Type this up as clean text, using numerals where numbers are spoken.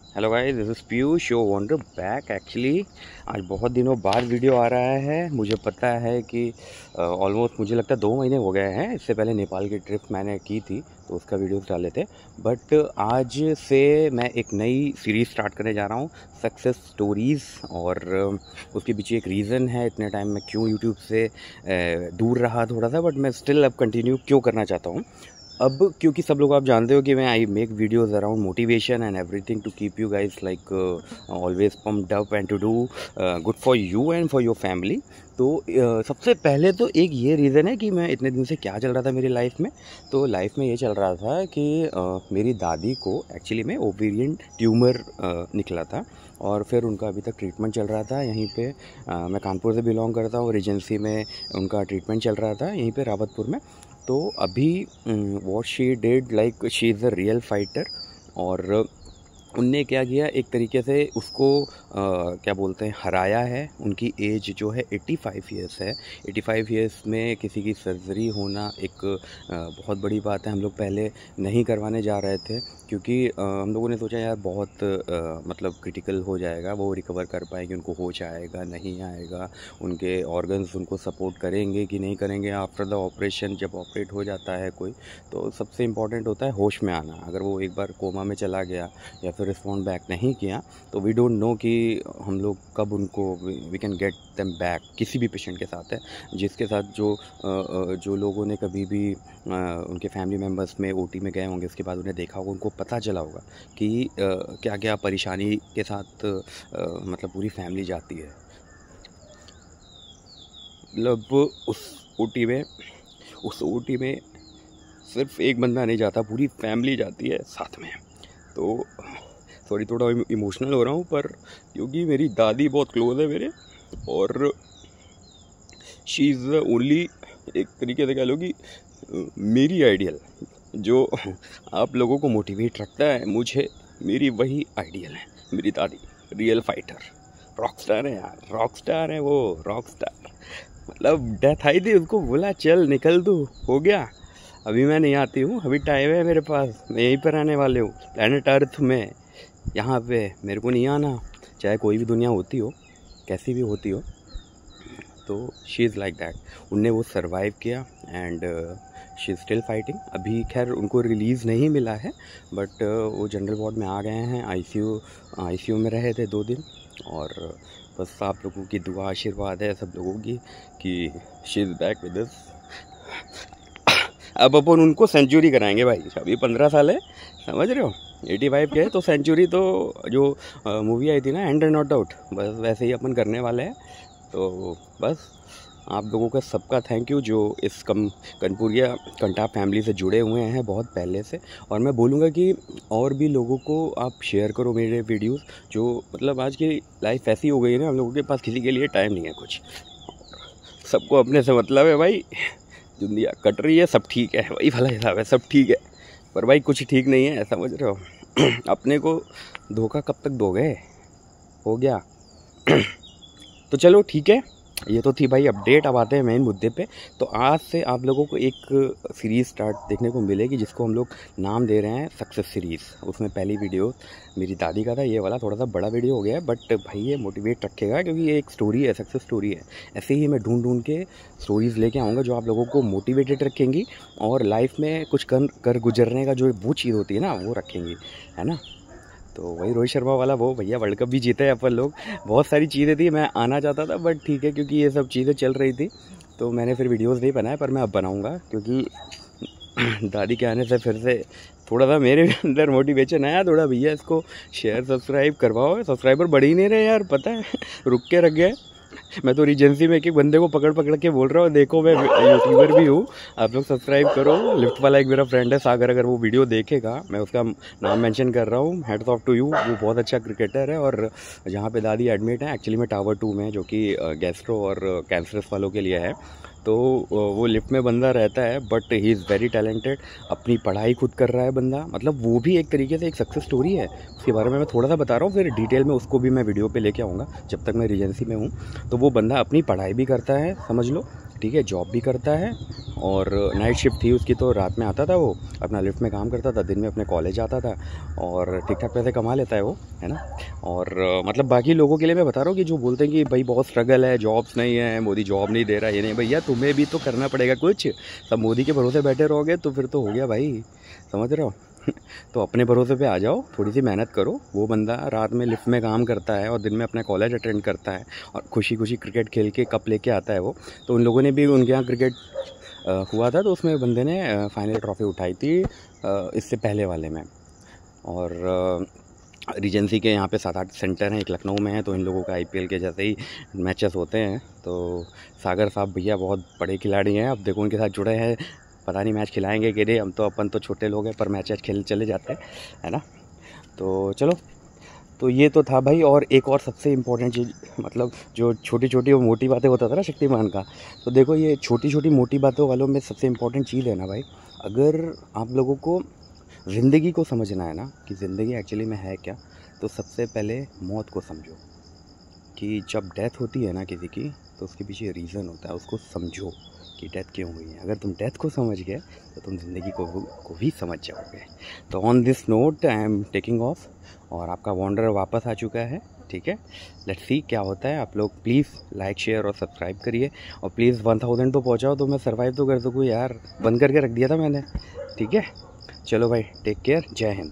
Hello guys, this is Piyush show wonder back. Actually आज बहुत दिनों बाद वीडियो आ रहा है। मुझे पता है कि ऑलमोस्ट मुझे लगता है 2 महीने हो गए हैं। इससे पहले नेपाल की ट्रिप मैंने की थी तो उसका वीडियोस डाले थे। बट आज से मैं एक नई सीरीज़ स्टार्ट करने जा रहा हूँ, सक्सेस स्टोरीज़। और उसके पीछे एक रीज़न है, इतने टाइम मैं क्यों यूट्यूब से दूर रहा थोड़ा सा, बट मैं स्टिल अब कंटिन्यू क्यों करना चाहता हूँ। अब क्योंकि सब लोग आप जानते हो कि मैं I make videos around motivation and everything to keep you guys like always pumped up and to do good for you and for your family. तो सबसे पहले तो एक ये रीज़न है कि मैं इतने दिन से क्या चल रहा था मेरी लाइफ में। तो लाइफ में ये चल रहा था कि मेरी दादी को एक्चुअली में ओवेरियन ट्यूमर निकला था और फिर उनका अभी तक ट्रीटमेंट चल रहा था यहीं पे। मैं कानपुर से बिलोंग करता हूँ, रीजेंसी में उनका ट्रीटमेंट चल रहा था यहीं पे रावतपुर में। तो अभी what she did, like she is a real fighter. और उनने क्या किया, एक तरीके से उसको क्या बोलते हैं, हराया है। उनकी एज जो है 85 ईयर्स है। 85 ईयर्स में किसी की सर्जरी होना एक बहुत बड़ी बात है। हम लोग पहले नहीं करवाने जा रहे थे क्योंकि हम लोगों ने सोचा यार बहुत मतलब क्रिटिकल हो जाएगा, वो रिकवर कर पाएंगे, उनको होश आएगा नहीं आएगा, उनके ऑर्गन्स उनको सपोर्ट करेंगे कि नहीं करेंगे आफ्टर द ऑपरेशन। जब ऑपरेट हो जाता है कोई तो सबसे इम्पॉर्टेंट होता है होश में आना। अगर वो एक बार कोमा में चला गया या फिर रिस्पॉन्ड बैक नहीं किया तो वी डोंट नो कि हम लोग कब उनको we can get them back. किसी भी पेशेंट के साथ है जिसके साथ जो लोगों ने कभी भी उनके फैमिली मेम्बर्स में ओटी में गए होंगे, उसके बाद उन्हें देखा होगा, उनको पता चला होगा कि क्या क्या परेशानी के साथ मतलब पूरी फैमिली जाती है। मतलब उस ओटी में सिर्फ एक बंदा नहीं जाता, पूरी फैमिली जाती है साथ में। तो सॉरी थोड़ा इमोशनल हो रहा हूँ, पर क्योंकि मेरी दादी बहुत क्लोज है मेरे, और शी इज़ ओनली, एक तरीके से कह लो कि मेरी आइडियल जो आप लोगों को मोटिवेट रखता है। मुझे मेरी वही आइडियल है, मेरी दादी रियल फाइटर, रॉक स्टार है यार, रॉक स्टार है वो, रॉक स्टार। मतलब डेथ आई थी, उसको बोला चल निकल तू, हो गया। अभी मैं नहीं आती हूँ, अभी टाइम है मेरे पास, मैं यहीं पर रहने वाले हूँ प्लैनेट अर्थ में। यहाँ पे मेरे को नहीं आना, चाहे कोई भी दुनिया होती हो, कैसी भी होती हो। तो शी इज़ लाइक दैट। उनने वो सरवाइव किया and she is still fighting. अभी खैर उनको रिलीज़ नहीं मिला है, बट वो जनरल वार्ड में आ गए हैं। आईसीयू में रहे थे 2 दिन। और बस आप लोगों की दुआ आशीर्वाद है सब लोगों की कि she is back with us. अब अपन उनको सेंचुरी कराएंगे भाई। अभी 15 साल है, समझ रहे हो, 85 के है तो सेंचुरी तो जो मूवी आई थी ना, एंड नॉट आउट, बस वैसे ही अपन करने वाले हैं। तो बस आप लोगों का सबका थैंक यू जो इस कनपुरिया कंटा फैमिली से जुड़े हुए हैं बहुत पहले से। और मैं बोलूँगा कि और भी लोगों को आप शेयर करो मेरे वीडियोस। जो मतलब आज की लाइफ ऐसी हो गई है ना, हम लोगों के पास किसी के लिए टाइम नहीं है कुछ, सबको अपने से मतलब है भाई। दुनिया कट रही है, सब ठीक है, वही भला हिसाब है, सब ठीक है, पर भाई कुछ ठीक नहीं है, समझ रहे हो। अपने को धोखा कब तक दोगे, हो गया। तो चलो ठीक है, ये तो थी भाई अपडेट। अब आते हैं मेन मुद्दे पे। तो आज से आप लोगों को एक सीरीज़ स्टार्ट देखने को मिलेगी जिसको हम लोग नाम दे रहे हैं सक्सेस सीरीज़। उसमें पहली वीडियो मेरी दादी का था, ये वाला थोड़ा सा बड़ा वीडियो हो गया है, बट भाई ये मोटिवेट रखेगा क्योंकि ये एक स्टोरी है, सक्सेस स्टोरी है। ऐसे ही मैं ढूंढ के स्टोरीज़ लेके आऊँगा जो आप लोगों को मोटिवेटेड रखेंगी और लाइफ में कुछ कर गुजरने का जो वो चीज़ होती है ना, वो रखेंगी, है ना। तो वही रोहित शर्मा वाला, वो भैया वर्ल्ड कप भी जीते हैं अपन लोग। बहुत सारी चीज़ें थी, मैं आना चाहता था बट ठीक है, क्योंकि ये सब चीज़ें चल रही थी तो मैंने फिर वीडियोस नहीं बनाए, पर मैं अब बनाऊंगा क्योंकि दादी के आने से फिर से थोड़ा सा मेरे अंदर मोटिवेशन आया थोड़ा। भैया इसको शेयर सब्सक्राइब करवाओ, सब्सक्राइबर बढ़ ही नहीं रहे यार, पता है रुक के रख गए। मैं तो रीजेंसी में एक बंदे को पकड़ के बोल रहा हूँ, देखो मैं यूट्यूबर भी हूँ, आप लोग सब्सक्राइब करो। लिफ्ट वाला एक मेरा फ्रेंड है सागर, अगर वो वीडियो देखेगा, मैं उसका नाम मेंशन कर रहा हूँ, हेड्स ऑफ टू यू। वो बहुत अच्छा क्रिकेटर है। और जहाँ पे दादी एडमिट है एक्चुअली में टावर 2 में, जो कि गैस्ट्रो और कैंसरस वालों के लिए है। तो वो लिफ्ट में बंदा रहता है, but he is very talented. अपनी पढ़ाई खुद कर रहा है बंदा, मतलब वो भी एक तरीके से एक सक्सेस स्टोरी है। उसके बारे में मैं थोड़ा सा बता रहा हूँ, फिर डिटेल में उसको भी मैं वीडियो पे लेके आऊँगा जब तक मैं रीजेंसी में हूँ। तो वो बंदा अपनी पढ़ाई भी करता है, समझ लो, ठीक है, जॉब भी करता है और नाइट शिफ्ट थी उसकी, तो रात में आता था वो, अपना लिफ्ट में काम करता था, दिन में अपने कॉलेज आता था और ठीक ठाक पैसे कमा लेता है वो, है ना। और मतलब बाकी लोगों के लिए मैं बता रहा हूँ कि जो बोलते हैं कि भाई बहुत स्ट्रगल है, जॉब्स नहीं है, मोदी जॉब नहीं दे रहा, ये नहीं, भैया तुम्हें भी तो करना पड़ेगा कुछ। सब मोदी के भरोसे बैठे रहोगे तो फिर तो हो गया भाई, समझ रहे हो। तो अपने भरोसे पे आ जाओ, थोड़ी सी मेहनत करो। वो बंदा रात में लिफ्ट में काम करता है और दिन में अपना कॉलेज अटेंड करता है और खुशी खुशी क्रिकेट खेल के कप लेके आता है वो। तो उन लोगों ने भी, उनके यहाँ क्रिकेट हुआ था तो उसमें बंदे ने फाइनल ट्रॉफी उठाई थी इससे पहले वाले में। और रीजेंसी के यहाँ पे 7-8 सेंटर हैं, एक लखनऊ में है। तो इन लोगों का IPL के जैसे ही मैचेस होते हैं। तो सागर साहब भैया बहुत बड़े खिलाड़ी हैं, अब देखो उनके साथ जुड़े हैं, पता नहीं मैच खिलाएंगे कि नहीं। हम तो अपन तो छोटे लोग हैं पर मैच खेल चले जाते हैं, है ना। तो चलो, तो ये तो था भाई। और एक और सबसे इम्पोर्टेंट चीज़, मतलब जो छोटी छोटी और मोटी बातें होता था ना शक्तिमान का, तो देखो ये छोटी छोटी मोटी बातों वालों में सबसे इम्पोर्टेंट चीज़ है ना भाई, अगर आप लोगों को ज़िंदगी को समझना है ना कि ज़िंदगी एक्चुअली में है क्या, तो सबसे पहले मौत को समझो कि जब डेथ होती है ना किसी की, तो उसके पीछे रीज़न होता है, उसको समझो कि डेथ क्यों हुई है। अगर तुम डेथ को समझ गए तो तुम ज़िंदगी को भी समझ जाओगे। तो on this note I am taking of और आपका वॉन्डर वापस आ चुका है, ठीक है। लेट्स सी क्या होता है। आप लोग प्लीज़ लाइक शेयर और सब्सक्राइब करिए और प्लीज़ 1000 तो पहुंचाओ तो मैं सर्वाइव तो कर सकूँ यार। बंद करके रख दिया था मैंने, ठीक है। चलो भाई, टेक केयर, जय हिंद।